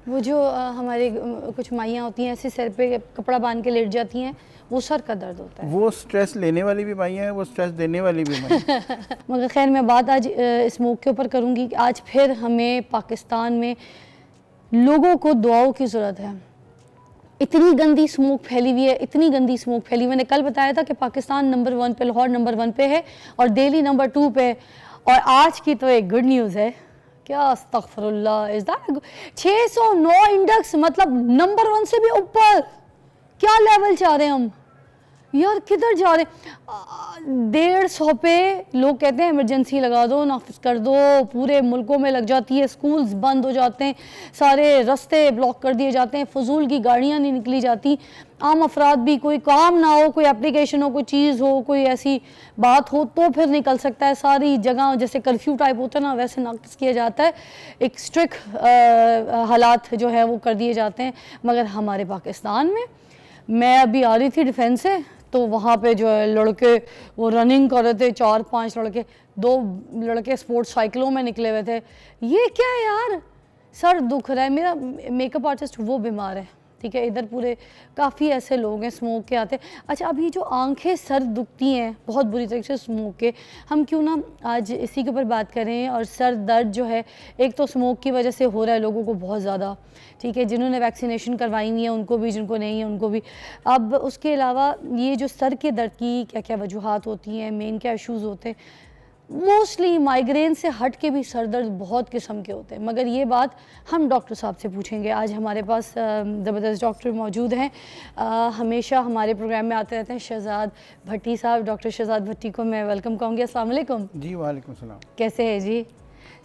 वो जो हमारे कुछ माइयाँ होती हैं ऐसे सर पे कपड़ा बांध के लेट जाती हैं, वो सर का दर्द होता है। वो स्ट्रेस लेने वाली भी माइयाँ हैं, वो स्ट्रेस देने वाली भी माइयाँ हैं। मगर खैर मैं बात आज स्मोक के ऊपर करूँगी कि आज फिर हमें पाकिस्तान में लोगों को दुआओं की ज़रूरत है। इतनी गंदी स्मोक फैली हुई है, इतनी गंदी स्मोक फैली। मैंने कल बताया था कि पाकिस्तान नंबर 1 पे, लाहौर नंबर 1 पे है और दिल्ली नंबर 2 पे। और आज की तो एक गुड न्यूज़ है, क्या अस्तगफुरुल्लाह, इज़ दैट 609 इंडेक्स, मतलब नंबर 1 से भी ऊपर। क्या लेवल चाह रहे हैं हम यार, किधर जा रहे हैं? 150 पे लोग कहते हैं इमरजेंसी लगा दो, नाफिज कर दो, पूरे मुल्कों में लग जाती है, स्कूल्स बंद हो जाते हैं, सारे रास्ते ब्लॉक कर दिए जाते हैं, फजूल की गाड़ियाँ नहीं निकली जाती, आम अफराद भी कोई काम ना हो, कोई एप्लीकेशन हो, कोई चीज़ हो, कोई ऐसी बात हो तो फिर निकल सकता है। सारी जगह जैसे कर्फ्यू टाइप होता है ना, वैसे नाफिज किया जाता है, एक स्ट्रिक्ट हालात जो है वो कर दिए जाते हैं। मगर हमारे पाकिस्तान में, मैं अभी आ रही थी डिफेंस से, तो वहाँ पे जो है लड़के वो रनिंग कर रहे थे, 4-5 लड़के, 2 लड़के स्पोर्ट्स साइकिलों में निकले हुए थे। ये क्या है यार, सर दुख रहा है मेरा, मेकअप आर्टिस्ट वो बीमार है, ठीक है, इधर पूरे काफ़ी ऐसे लोग हैं स्मोक के आते। अच्छा, अभी जो आंखें सर दुखती हैं बहुत बुरी तरीके से स्मोक के, हम क्यों ना आज इसी के ऊपर बात करें। और सर दर्द जो है, एक तो स्मोक की वजह से हो रहा है लोगों को बहुत ज़्यादा, ठीक है, जिन्होंने वैक्सीनेशन करवाई हुई है उनको भी, जिनको नहीं है उनको भी। अब उसके अलावा ये जो सर के दर्द की क्या क्या वजूहात होती हैं, मेन क्या इशूज़ होते हैं, मोस्टली माइग्रेन से हट के भी सर दर्द बहुत किस्म के होते हैं। मगर ये बात हम डॉक्टर साहब से पूछेंगे। आज हमारे पास ज़बरदस्त डॉक्टर मौजूद हैं, हमेशा हमारे प्रोग्राम में आते रहते हैं, शहजाद भट्टी साहब। डॉक्टर शहजाद भट्टी को मैं वेलकम कहूँगी। अस्सलाम वालेकुम। जी वालेकुम सलाम। कैसे हैं जी?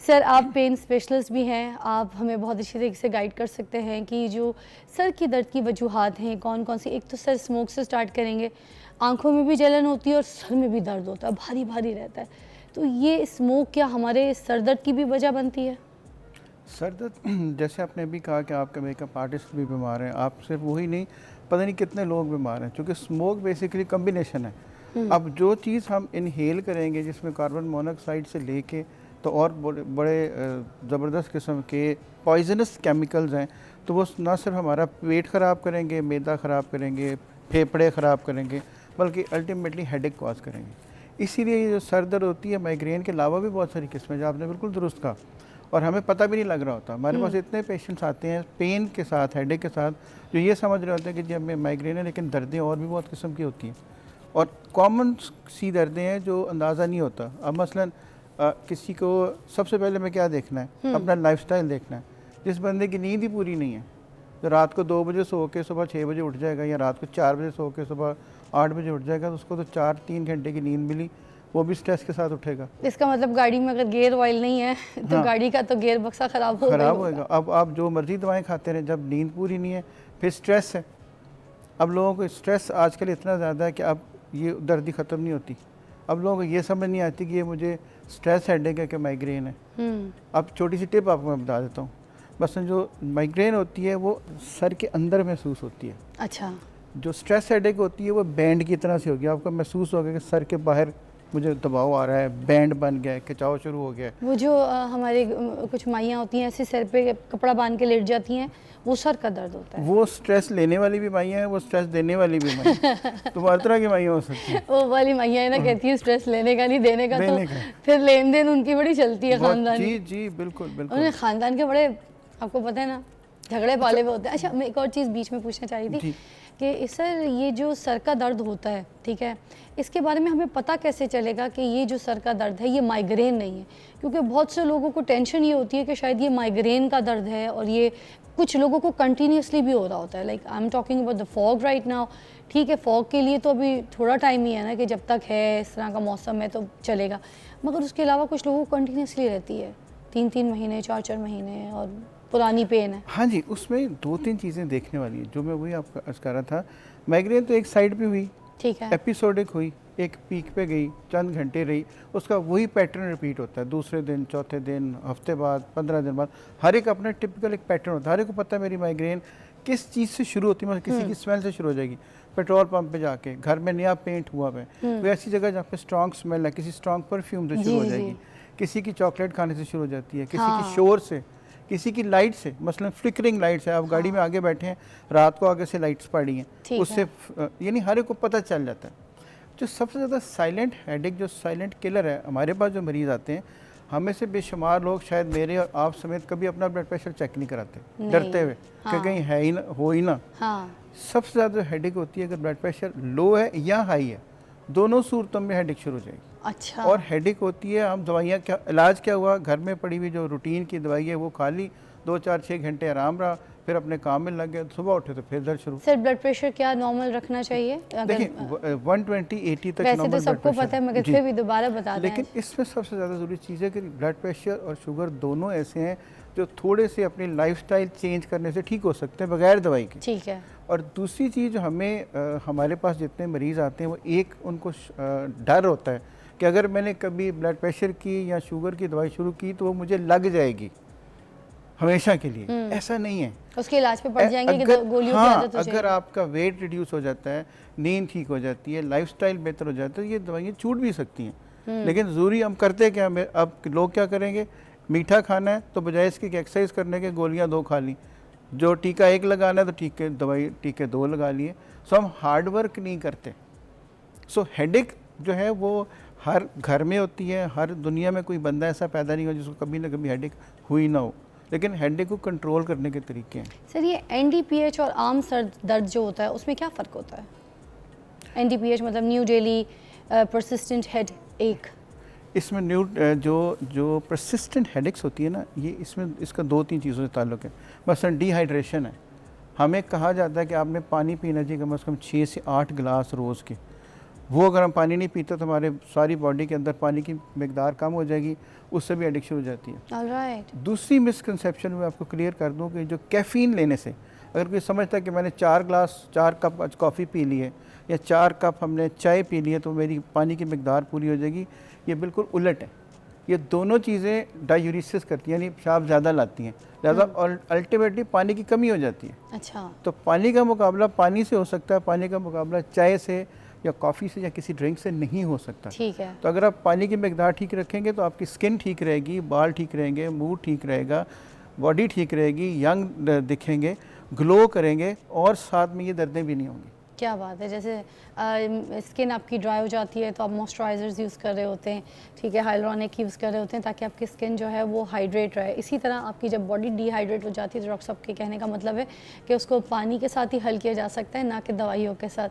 सर आप पेन स्पेशलिस्ट भी हैं, आप हमें बहुत अच्छी तरीके से गाइड कर सकते हैं कि जो सर की दर्द की वजूहात हैं कौन कौन सी। एक तो सर स्मोक से स्टार्ट करेंगे, आंखों में भी जलन होती है और सर में भी दर्द होता है, भारी भारी रहता है, तो ये स्मोक क्या हमारे सर दर्द की भी वजह बनती है? सर दर्द जैसे आपने अभी कहा कि आपके मेकअप आर्टिस्ट भी बीमार हैं, आप सिर्फ वही नहीं, पता नहीं कितने लोग बीमार हैं, क्योंकि स्मोक बेसिकली कम्बिनेशन है। अब जो चीज़ हम इनहेल करेंगे जिसमें कार्बन मोनोऑक्साइड से लेके तो और बड़े ज़बरदस्त किस्म के पॉइजनस केमिकल्स हैं, तो वो ना सिर्फ हमारा पेट ख़राब करेंगे, मैदा ख़राब करेंगे, फेफड़े ख़राब करेंगे, बल्कि अल्टीमेटली हेडेक कॉज करेंगे। इसीलिए ये जो सर दर्द होती है, माइग्रेन के अलावा भी बहुत सारी किस्में, जो आपने बिल्कुल दुरुस्त कहा, और हमें पता भी नहीं लग रहा होता। हमारे पास इतने पेशेंट्स आते हैं पेन के साथ, हेडेक के साथ, जो ये समझ रहे होते हैं कि जी हमें माइग्रेन है, लेकिन दर्दें और भी बहुत किस्म की होती हैं, और कॉमन सी दर्दें हैं जो अंदाज़ा नहीं होता। अब मसलन किसी को सबसे पहले मैं क्या देखना है, अपना लाइफस्टाइल देखना है। जिस बंदे की नींद ही पूरी नहीं है, तो रात को 2 बजे सो के सुबह 6 बजे उठ जाएगा, या रात को 4 बजे सो के सुबह 8 बजे उठ जाएगा, तो उसको तो 4-3 घंटे की नींद मिली, वो भी स्ट्रेस के साथ उठेगा। इसका मतलब गाड़ी में अगर गियर ऑयल नहीं है तो हाँ, गाड़ी का तो गियर बक्सा ख़राब होगा। अब आप जो मर्जी दवाएं खाते रहें, जब नींद पूरी नहीं है, फिर स्ट्रेस है। अब लोगों को स्ट्रेस आजकल इतना ज़्यादा है कि अब ये दर्द ही ख़त्म नहीं होती। अब लोगों को ये समझ नहीं आती कि ये मुझे स्ट्रेस हेडेक है कि माइग्रेन है। अब छोटी सी टिप आपको मैं बता देता हूँ। बस जो माइग्रेन होती है वो सर के अंदर महसूस होती है। अच्छा। जो स्ट्रेस हेडेक होती है वो बैंड की तरह से होगी, आपको महसूस होगा कि सर के बाहर मुझे दबाव आ रहा है, बैंड बन गया है, खिंचाव शुरू हो गया है। वो जो हमारे कुछ माइयाँ होती हैं ऐसे सर पे कपड़ा बांध के लेट जाती हैं, वो सर का दर्द होता है। वो स्ट्रेस लेने वाली भी माइयाँ हैं, वो स्ट्रेस देने वाली भी माइयाँ तो हर तरह की माइयाँ हो सकती हैं। वो वाली माइयाँ है ना, कहती है स्ट्रेस लेने का नहीं देने का, तो फिर लेन देन उनकी बड़ी चलती है खानदान। जी जी बिल्कुल बिल्कुल। उन्हें खानदान के बड़े, आपको पता है ना, झगड़े पाले हुए होते हैं। अच्छा, मैं एक और चीज़ बीच में पूछना चाह रही थी कि सर ये जो सर का दर्द होता है, ठीक है, इसके बारे में हमें पता कैसे चलेगा कि ये जो सर का दर्द है ये माइग्रेन नहीं है? क्योंकि बहुत से लोगों को टेंशन ये होती है कि शायद ये माइग्रेन का दर्द है, और ये कुछ लोगों को कंटिन्यूसली भी हो रहा होता है। Like I am talking about the fog right now. ठीक है, फॉग के लिए तो अभी थोड़ा टाइम ही है ना, कि जब तक है इस तरह का मौसम है तो चलेगा, मगर उसके अलावा कुछ लोगों को कंटिन्यूसली रहती है 3-3 महीने, 4-4 महीने, और पुरानी पेन है। हाँ जी, उसमें 2-3 चीज़ें देखने वाली है, जो मैं वही आपको अर्ज कर रहा था। माइग्रेन तो एक साइड पे हुई, ठीक है, एपिसोडिक हुई, एक पीक पे गई, चंद घंटे रही, उसका वही पैटर्न रिपीट होता है, दूसरे दिन, चौथे दिन, हफ्ते बाद, 15 दिन बाद, हर एक अपना टिपिकल एक पैटर्न होता है। हर एक को पता है मेरी माइग्रेन किस चीज़ से शुरू होती है, मतलब किसी की स्मेल से शुरू हो जाएगी, पेट्रोल पंप पे जाके, घर में नया पेंट हुआ है, वो ऐसी जगह जहाँ पे स्ट्रॉन्ग स्मेल है, किसी स्ट्रॉन्ग परफ्यूम से शुरू हो जाएगी, किसी की चॉकलेट खाने से शुरू हो जाती है, किसी की शोर से, किसी की लाइट से, मसलन फ्लिकरिंग लाइट से, आप गाड़ी में आगे बैठे हैं, रात को आगे से लाइट्स पड़ी हैं, ठीक उससे यानी हर एक को पता चल जाता है। जो सबसे ज़्यादा साइलेंट हेडेक, जो साइलेंट किलर है, हमारे पास जो मरीज़ आते हैं, हमें से बेशुमार लोग शायद मेरे और आप समेत कभी अपना ब्लड प्रेशर चेक नहीं कराते, डरते हुए कि कहीं है ही ना, हो ही ना। हाँ। सबसे ज़्यादा हेडेक होती है अगर ब्लड प्रेशर लो है या हाई है, दोनों सूरतों में हेडेक शुरू हो जाएगी। अच्छा। और हेडेक होती है, हम दवाइयाँ, क्या इलाज क्या हुआ, घर में पड़ी हुई जो रूटीन की दवाई है वो खा ली, 2-4-6 घंटे आराम रहा, फिर अपने काम में लग गए, सुबह उठे तो फिर दर्द शुरू। सर ब्लड प्रेशर क्या नॉर्मल रखना चाहिए? देखिए 120-80 तक वैसे नॉर्मल तो ब्लड सबको प्रेशर पता है, मगर जी। फिर भी दोबारा बता दें। लेकिन इसमें सबसे ज़्यादा ज़रूरी चीज़ है कि ब्लड प्रेशर और शुगर दोनों ऐसे हैं जो थोड़े से अपनी लाइफस्टाइल चेंज करने से ठीक हो सकते हैं बगैर दवाई के। ठीक है। और दूसरी चीज़ जो हमें हमारे पास जितने मरीज़ आते हैं वो एक उनको डर होता है कि अगर मैंने कभी ब्लड प्रेशर की या शुगर की दवाई शुरू की तो वो मुझे लग जाएगी हमेशा के लिए। ऐसा नहीं है, उसके इलाज पे पड़ जाएंगे कि अगर गोलियों की हाँ, आदत हो अगर जाएगी। आपका वेट रिड्यूस हो जाता है, नींद ठीक हो जाती है, लाइफस्टाइल बेहतर हो जाता है, ये दवाइयाँ छूट भी सकती हैं। लेकिन ज़रूरी हम करते क्या, हमें अब लोग क्या करेंगे, मीठा खाना है तो बजाय इसकी एक्सरसाइज करने के गोलियाँ 2 खा ली, जो टीका 1 लगाना है तो टीके दवाई टीके 2 लगा लिए। सो हम हार्ड वर्क नहीं करते। सो हेडेक जो है वो हर घर में होती है, हर दुनिया में कोई बंदा ऐसा पैदा नहीं हुआ जिसको कभी ना कभी हेडेक हुई ना हो, लेकिन हेडेक को कंट्रोल करने के तरीके हैं। सर ये एनडीपीएच और आम सर दर्द जो होता है उसमें क्या फ़र्क होता है? एनडीपीएच मतलब न्यू डेली परसिस्टेंट हेड एक, इसमें जो परसिस्टेंट हेडेक्स होती है ना, ये इसमें इसका 2-3 चीज़ों से ताल्लुक़ है। मसलन डिहाइड्रेशन है, हमें कहा जाता है कि आपने पानी पीना चाहिए कम से कम 6 से 8 गिलास रोज़ के। वो अगर हम पानी नहीं पीते तो हमारे सारी बॉडी के अंदर पानी की मिकदार कम हो जाएगी, उससे भी एडिक्शन हो जाती है। ऑलराइट। दूसरी मिसकंसेप्शन मैं आपको क्लियर कर दूं कि जो कैफ़ीन लेने से, अगर कोई समझता है कि मैंने 4 कप आज कॉफ़ी पी ली है या 4 कप हमने चाय पी ली है तो मेरी पानी की मिकदार पूरी हो जाएगी, ये बिल्कुल उलट है। ये दोनों चीज़ें डायूरिसिस करती हैं, यानी पेशाब ज़्यादा लाती हैं, ज़्यादा और अल्टीमेटली पानी की कमी हो जाती है। अच्छा। तो पानी का मुकाबला पानी से हो सकता है, पानी का मुकाबला चाय से या कॉफ़ी से या किसी ड्रिंक से नहीं हो सकता। ठीक है। तो अगर आप पानी की मिकदार ठीक रखेंगे तो आपकी स्किन ठीक रहेगी, बाल ठीक रहेंगे, मूड ठीक रहेगा, बॉडी ठीक रहेगी, यंग दिखेंगे, ग्लो करेंगे और साथ में ये दर्दें भी नहीं होंगी। क्या बात है। जैसे स्किन आपकी ड्राई हो जाती है तो आप मॉइस्चराइजर्स यूज़ कर रहे होते हैं, ठीक है, हाइलुरोनिक यूज़ कर रहे होते हैं ताकि आपकी स्किन जो है वो हाइड्रेट रहे। इसी तरह आपकी जब बॉडी डिहाइड्रेट हो जाती है तो डॉक्टर साहब के कहने का मतलब है कि उसको पानी के साथ ही हल किया जा सकता है, ना कि दवाइयों के साथ।